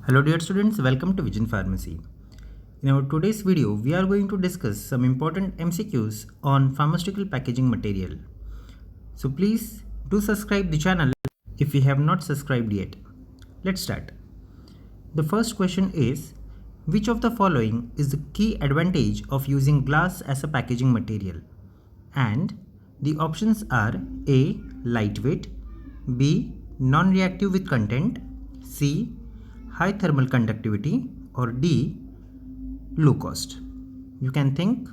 Hello dear students, welcome to Vision Pharmacy. In our today's video, we are going to discuss some important MCQs on pharmaceutical packaging material. So please do subscribe the channel if you have not subscribed yet. Let's start. The first question is, which of the following is the key advantage of using glass as a packaging material? And the options are A. Lightweight, B. Non-reactive with content, C. High thermal conductivity, or D. Low cost. You can think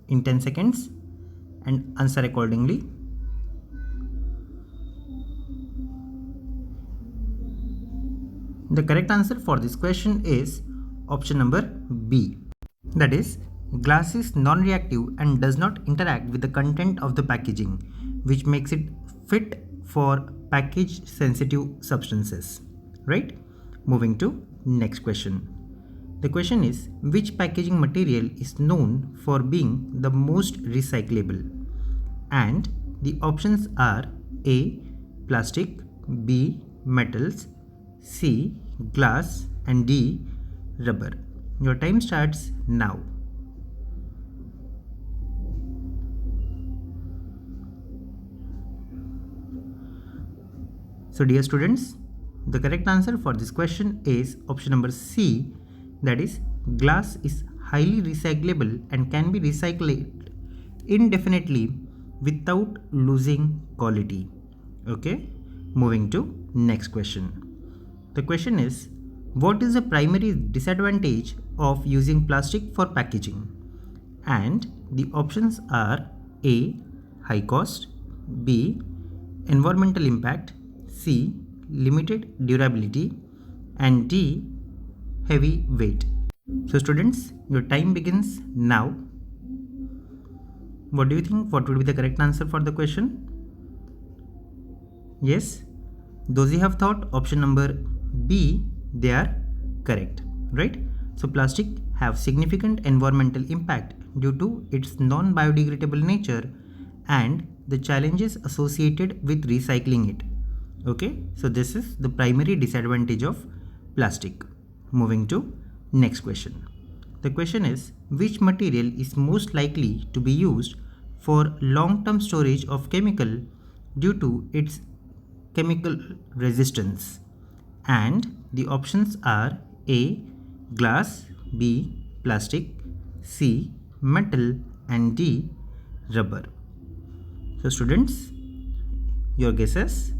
in 10 seconds and answer accordingly. The correct answer for this question is option number B. That is, glass is non-reactive and does not interact with the content of the packaging, which makes it fit for package sensitive substances. Right? Moving to next question. The question is, which packaging material is known for being the most recyclable? And the options are A. Plastic, B. Metals, C. Glass, and D. Rubber. Your time starts now. So dear students, the correct answer for this question is option number C, that is, glass is highly recyclable and can be recycled indefinitely without losing quality. Okay, moving to next question. The question is, what is the primary disadvantage of using plastic for packaging? And the options are A. High cost, B. Environmental impact, C. Limited durability, and D. Heavy weight. So students, your time begins now. What do you think? What would be the correct answer for the question? Yes, those who have thought option number B, they are correct, right? So plastic have significant environmental impact due to its non-biodegradable nature and the challenges associated with recycling it. Okay, so this is the primary disadvantage of plastic. Moving to next question. The question is, which material is most likely to be used for long-term storage of chemical due to its chemical resistance? And the options are A. Glass, B. Plastic, C. Metal, and D. Rubber. So students, your guesses?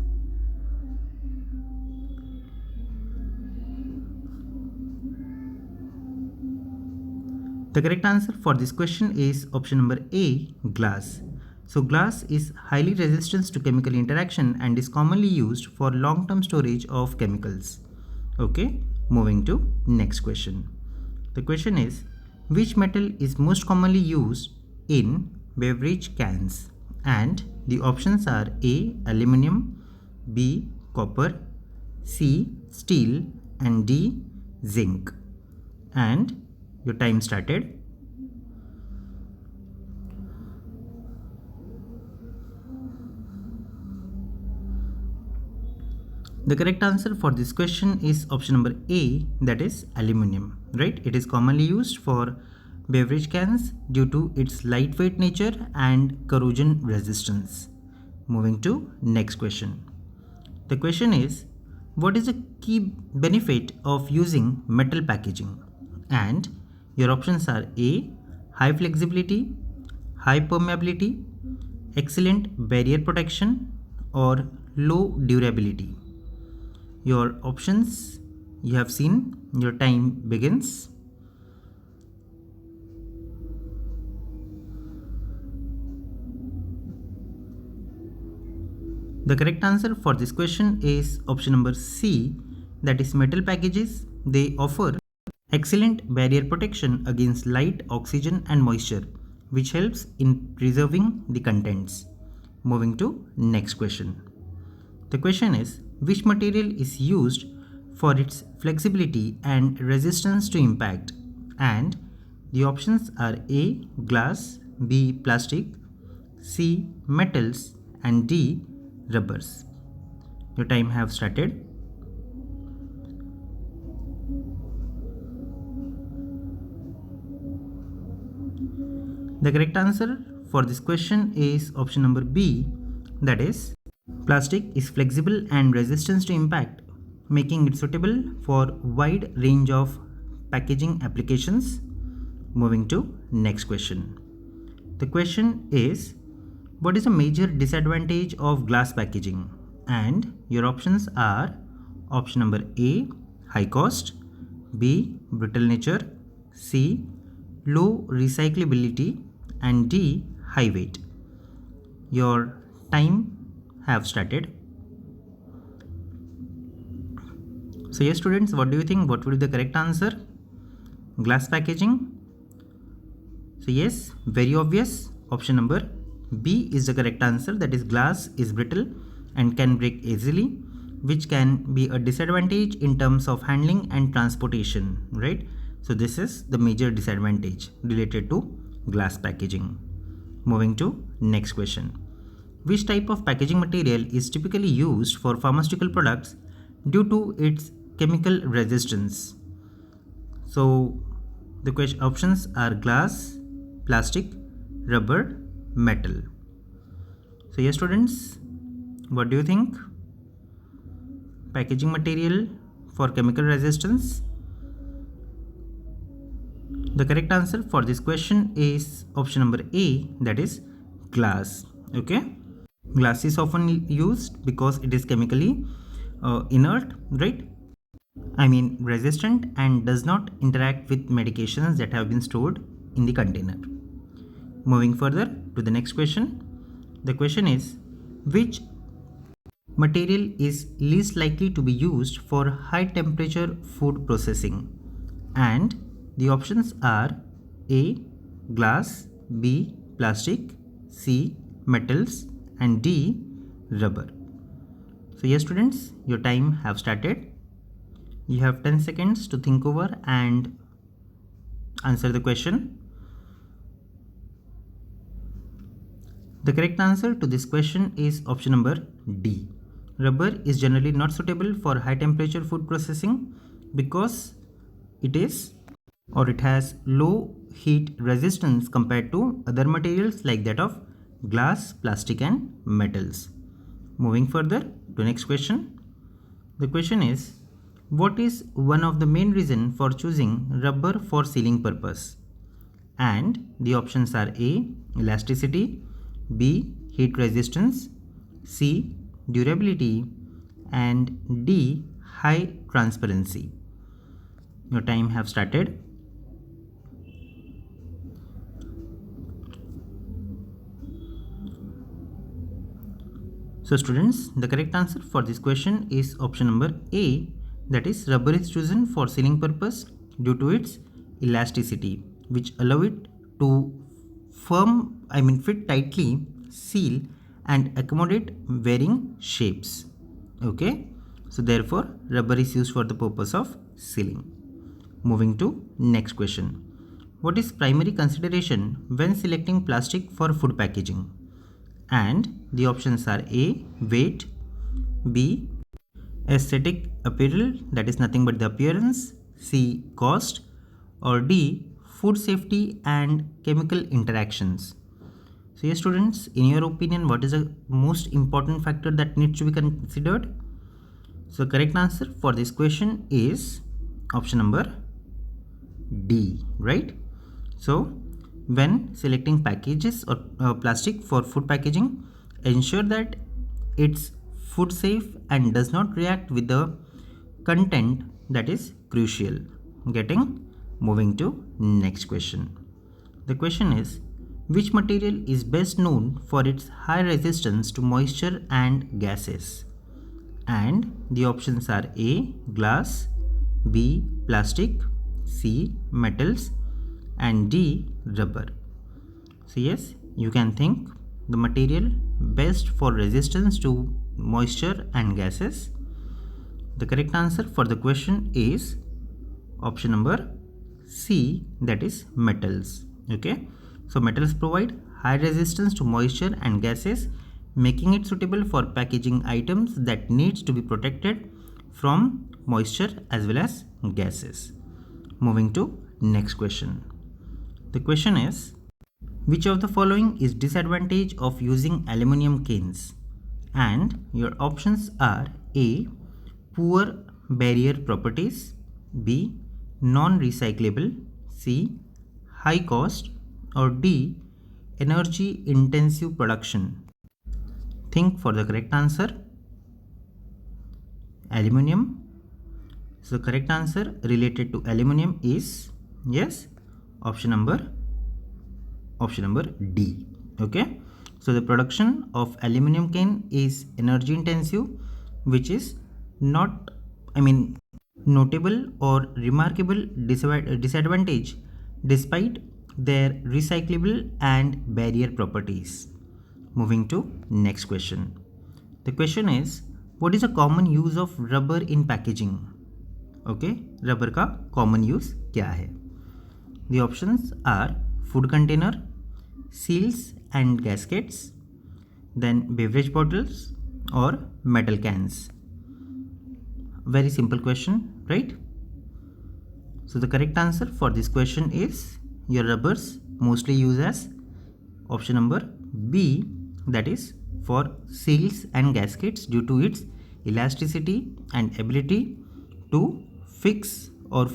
The correct answer for this question is option number A, glass. So glass is highly resistant to chemical interaction and is commonly used for long-term storage of chemicals. Okay, moving to next question. The question is, which metal is most commonly used in beverage cans? And the options are A. Aluminum, B. Copper, C. Steel, and D. Zinc. And your time started. The correct answer for this question is option number A, that is aluminum, right? It is commonly used for beverage cans due to its lightweight nature and corrosion resistance. Moving to next question. The question is, what is the key benefit of using metal packaging? And your options are A. High flexibility, high permeability, excellent barrier protection, or low durability. Your options you have seen, your time begins. The correct answer for this question is option number C, that is metal packages. They offer excellent barrier protection against light, oxygen, and moisture, which helps in preserving the contents. Moving to next question. The question is, which material is used for its flexibility and resistance to impact? And the options are A. Glass, B. Plastic, C. Metals, and D. Rubbers. Your time have started. The correct answer for this question is option number B, that is plastic is flexible and resistant to impact, making it suitable for wide range of packaging applications. Moving to next question. The question is, what is a major disadvantage of glass packaging? And your options are option number A, high cost, B, brittle nature, C, low recyclability, and D, high weight. Your time have started. So yes students, what do you think? What would be the correct answer? Glass packaging? So yes, very obvious. Option number B is the correct answer, that is glass is brittle and can break easily, which can be a disadvantage in terms of handling and transportation, right? So this is the major disadvantage related to glass packaging. Moving to next question. Which type of packaging material is typically used for pharmaceutical products due to its chemical resistance? So the question options are glass, plastic, rubber, metal. So yes students, what do you think? Packaging material for chemical resistance? The correct answer for this question is option number A, that is glass. Okay, glass is often used because it is chemically inert, right? I mean resistant and does not interact with medications that have been stored in the container. Moving further to the next question. The question is, which material is least likely to be used for high temperature food processing? And the options are A, glass, B, plastic, C, metals, and D, rubber. So yes students, your time have started. You have 10 seconds to think over and answer the question. The correct answer to this question is option number D. Rubber is generally not suitable for high temperature food processing because it has low heat resistance compared to other materials like that of glass, plastic, and metals. Moving further to next question. The question is, what is one of the main reasons for choosing rubber for sealing purpose? And the options are A, elasticity, B, heat resistance, C, durability, and D, high transparency. Your time have started. So students, the correct answer for this question is option number A, that is rubber is chosen for sealing purpose due to its elasticity, which allow it to fit tightly, seal, and accommodate varying shapes. Okay, so therefore rubber is used for the purpose of sealing. Moving to next question. What is primary consideration when selecting plastic for food packaging? And the options are A, weight, B, aesthetic apparel, that is nothing but the appearance, C, cost, or D, food safety and chemical interactions. So yes students, in your opinion, what is the most important factor that needs to be considered? So the correct answer for this question is option number D, right? So when selecting packages or plastic for food packaging, ensure that it's food safe and does not react with the content, that is crucial. Moving to next question. The question is, which material is best known for its high resistance to moisture and gases? And the options are A, glass, B, plastic, C, metals, and D, rubber. So yes, you can think the material best for resistance to moisture and gases. The correct answer for the question is option number C, that is metals. Okay, so metals provide high resistance to moisture and gases, making it suitable for packaging items that needs to be protected from moisture as well as gases. Moving to next question. The question is, Which of the following is disadvantage of using aluminum cans? And your options are A. Poor barrier properties, B. Non-recyclable, C. High cost, or D. Energy intensive production. Think for the correct answer. Aluminum. So correct answer related to aluminum is yes, option number D. Okay, so the production of aluminum can is energy intensive, which is not, notable or remarkable disadvantage despite their recyclable and barrier properties. Moving to next question. The question is, what is a common use of rubber in packaging? Okay, rubber का common use क्या है? The options are food container, seals and gaskets, then beverage bottles or metal cans. Very simple question, right? So the correct answer for this question is your rubbers mostly used as option number B, that is for seals and gaskets due to its elasticity and ability to fix or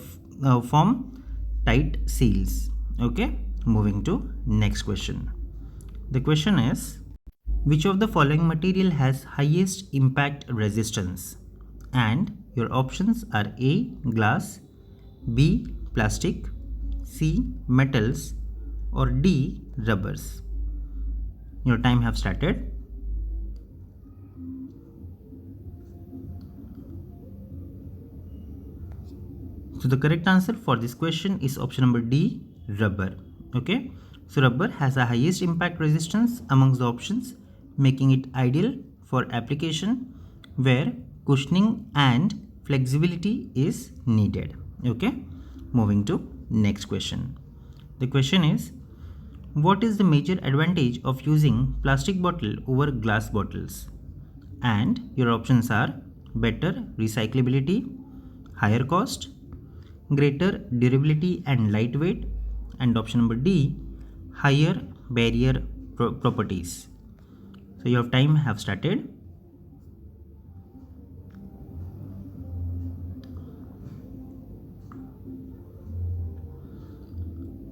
form tight seals. Okay, moving to next question. The question is, which of the following material has highest impact resistance? And your options are A. Glass, B. Plastic, C. Metals, or D. Rubbers. Your time have started. So the correct answer for this question is option number D, rubber. Okay, so rubber has the highest impact resistance amongst the options, making it ideal for application where cushioning and flexibility is needed. Okay, moving to next question. The question is, what is the major advantage of using plastic bottle over glass bottles? And your options are better recyclability, higher cost, greater durability and lightweight, and option number D, higher barrier properties. So your time have started.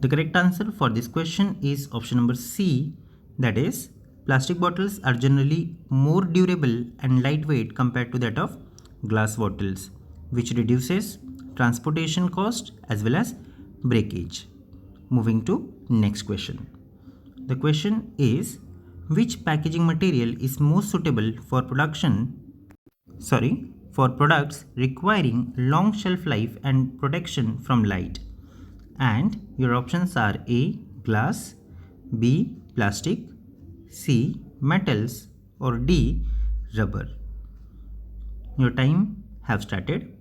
The correct answer for this question is option number C, that is plastic bottles are generally more durable and lightweight compared to that of glass bottles, which reduces transportation cost as well as breakage. Moving to next question. The question is, which packaging material is most suitable for for products requiring long shelf life and protection from light? And your options are A. Glass, B. Plastic, C. Metals, or D. Rubber. Your time have started.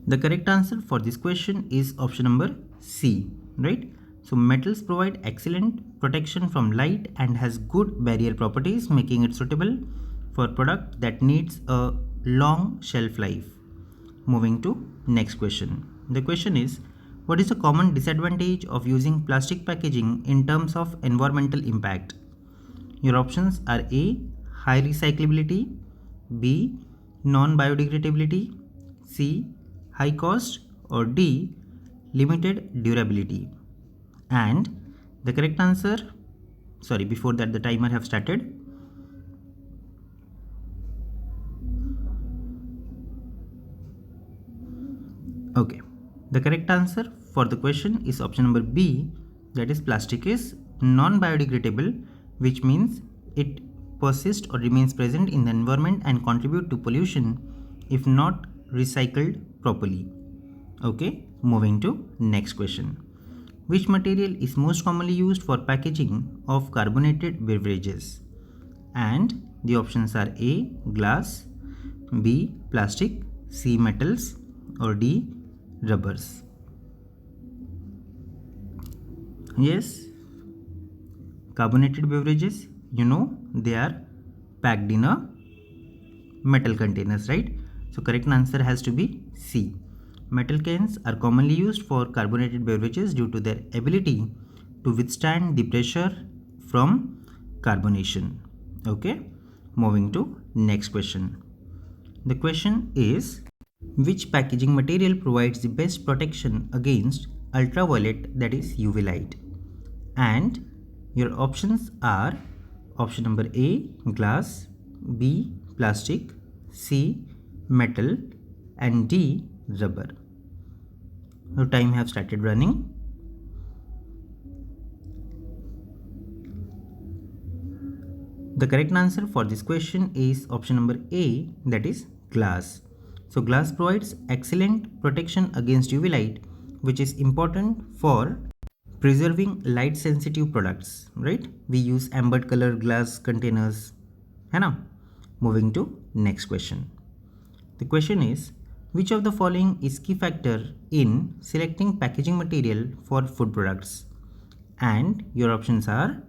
The correct answer for this question is option number C, right? So metals provide excellent protection from light and has good barrier properties, making it suitable for product that needs a long shelf life. Moving to next question. The question is, what is the common disadvantage of using plastic packaging in terms of environmental impact? Your options are A. High recyclability, B. Non-biodegradability, C. High cost, or D. Limited durability. And the correct answer, before that the timer have started. Okay, the correct answer for the question is option number B, that is plastic is non-biodegradable, which means it persists or remains present in the environment and contribute to pollution if not recycled properly. Okay, moving to next question. Which material is most commonly used for packaging of carbonated beverages? And the options are A. Glass, B. Plastic, C. Metals, or D. Rubbers. Yes, carbonated beverages, they are packed in a metal containers, right? So correct answer has to be C. Metal cans are commonly used for carbonated beverages due to their ability to withstand the pressure from carbonation. Okay, moving to next question. The question is, which packaging material provides the best protection against ultraviolet, that is UV light? And your options are option number A, glass, B, plastic, C, metal, and D, rubber. Your time have started running. The correct answer for this question is option number A, that is glass. So glass provides excellent protection against UV light, which is important for preserving light sensitive products, right? We use amber color glass containers, है ना? Moving to next question. The question is, which of the following is key factor in selecting packaging material for food products? And your options are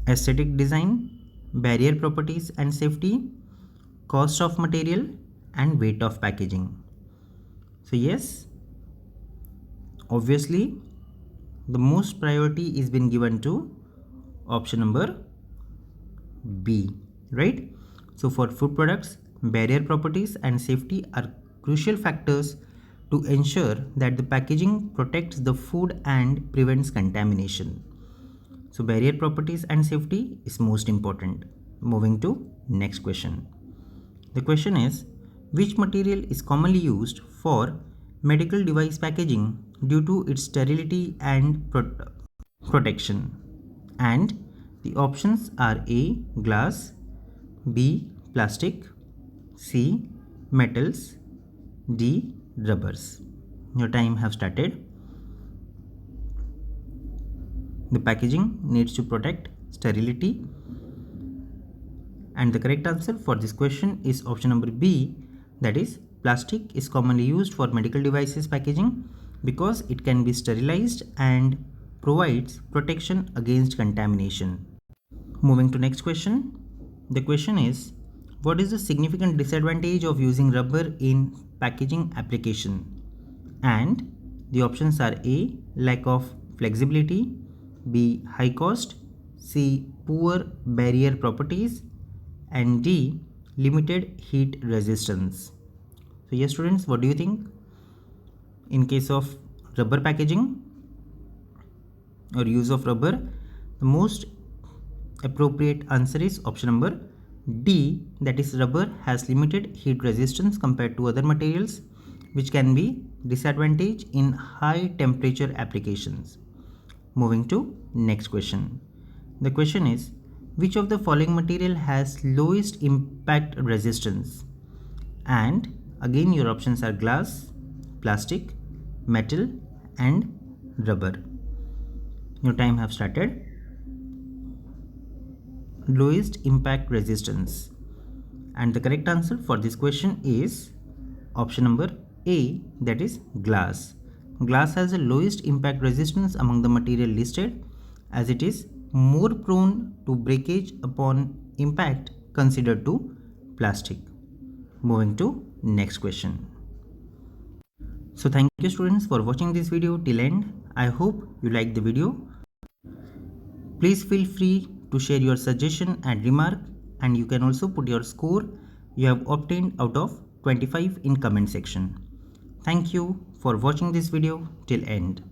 aesthetic design, barrier properties and safety, cost of material, and weight of packaging. So yes, obviously the most priority is been given to option number B, right? So for food products, barrier properties and safety are crucial factors to ensure that the packaging protects the food and prevents contamination. So barrier properties and safety is most important. Moving to next question. The question is, which material is commonly used for medical device packaging due to its sterility and protection? And the options are A, glass, B, plastic, C, metals, D, rubbers. Your time have started. The packaging needs to protect sterility, and the correct answer for this question is option number B, that is plastic is commonly used for medical devices packaging because it can be sterilized and provides protection against contamination. Moving to next question. The question is, what is the significant disadvantage of using rubber in packaging application? And the options are A, lack of flexibility, B, high cost, C, poor barrier properties, and D, limited heat resistance. So yes students, what do you think in case of rubber packaging or use of rubber? The most appropriate answer is option number D, that is rubber has limited heat resistance compared to other materials, which can be disadvantage in high temperature applications. Moving to next question. The question is, which of the following material has lowest impact resistance? And again your options are glass, plastic, metal, and rubber. Your time have started. Lowest impact resistance, and the correct answer for this question is option number A, that is glass. Glass has the lowest impact resistance among the material listed, as it is more prone to breakage upon impact considered to plastic. Moving to next question. So thank you students for watching this video till end. I hope you liked the video. Please feel free to share your suggestion and remark, and you can also put your score you have obtained out of 25 in comment section. Thank you for watching this video till end.